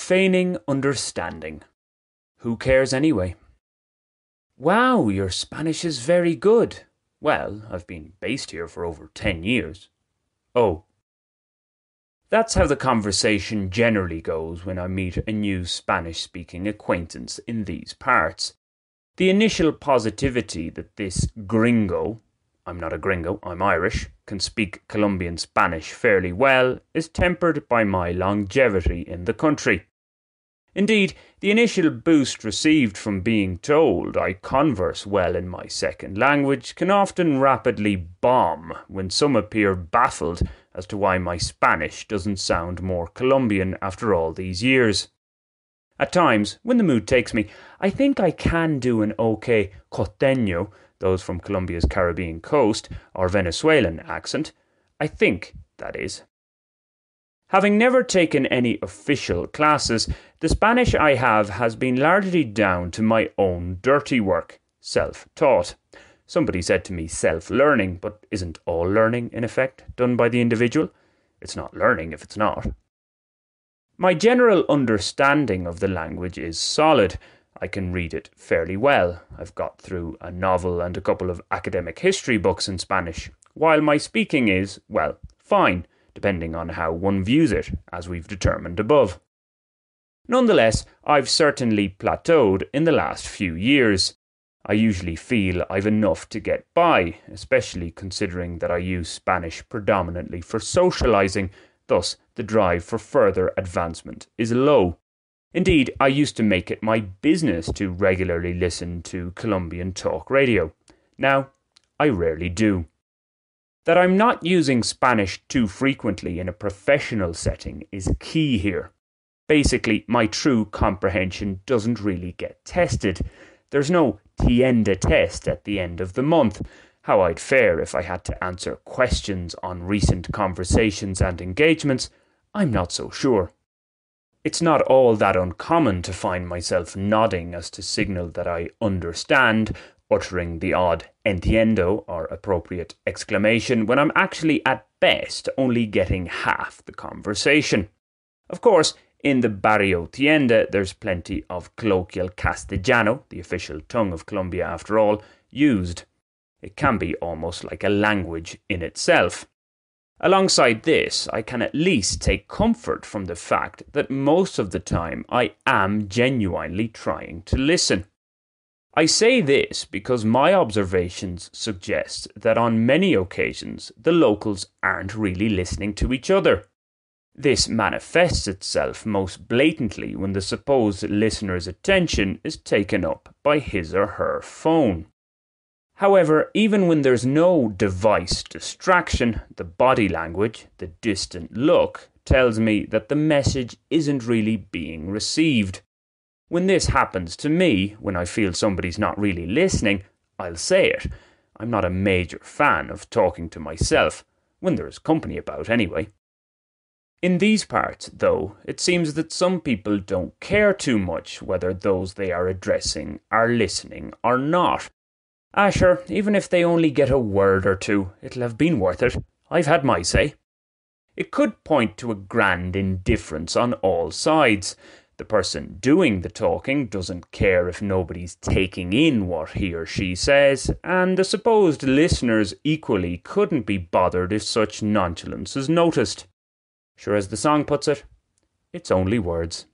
Feigning understanding. Who cares anyway? Wow, your Spanish is very good. Well, I've been based here for over 10 years. Oh. That's how the conversation generally goes when I meet a new Spanish-speaking acquaintance in these parts. The initial positivity that this gringo, I'm not a gringo, I'm Irish, can speak Colombian Spanish fairly well is tempered by my longevity in the country. Indeed, the initial boost received from being told I converse well in my second language can often rapidly bomb when some appear baffled as to why my Spanish doesn't sound more Colombian after all these years. At times, when the mood takes me, I think I can do an okay costeño, those from Colombia's Caribbean coast, or Venezuelan accent. I think, that is. Having never taken any official classes, the Spanish I have has been largely down to my own dirty work, self-taught. Somebody said to me self-learning, but isn't all learning, in effect, done by the individual? It's not learning if it's not. My general understanding of the language is solid. I can read it fairly well. I've got through a novel and a couple of academic history books in Spanish, while my speaking is, well, fine, depending on how one views it, as we've determined above. Nonetheless, I've certainly plateaued in the last few years. I usually feel I've enough to get by, especially considering that I use Spanish predominantly for socializing, thus the drive for further advancement is low. Indeed, I used to make it my business to regularly listen to Colombian talk radio. Now, I rarely do. That I'm not using Spanish too frequently in a professional setting is key here. Basically, my true comprehension doesn't really get tested. There's no tienda test at the end of the month. How I'd fare if I had to answer questions on recent conversations and engagements, I'm not so sure. It's not all that uncommon to find myself nodding as to signal that I understand, uttering the odd entiendo or appropriate exclamation when I'm actually at best only getting half the conversation. Of course, in the barrio tienda there's plenty of colloquial Castellano, the official tongue of Colombia after all, used. It can be almost like a language in itself. Alongside this, I can at least take comfort from the fact that most of the time I am genuinely trying to listen. I say this because my observations suggest that on many occasions the locals aren't really listening to each other. This manifests itself most blatantly when the supposed listener's attention is taken up by his or her phone. However, even when there's no device distraction, the body language, the distant look, tells me that the message isn't really being received. When this happens to me, when I feel somebody's not really listening, I'll say it. I'm not a major fan of talking to myself, when there's company about anyway. In these parts, though, it seems that some people don't care too much whether those they are addressing are listening or not. Sure, even if they only get a word or two, it'll have been worth it. I've had my say. It could point to a grand indifference on all sides. The person doing the talking doesn't care if nobody's taking in what he or she says, and the supposed listeners equally couldn't be bothered if such nonchalance is noticed. Sure, as the song puts it, it's only words.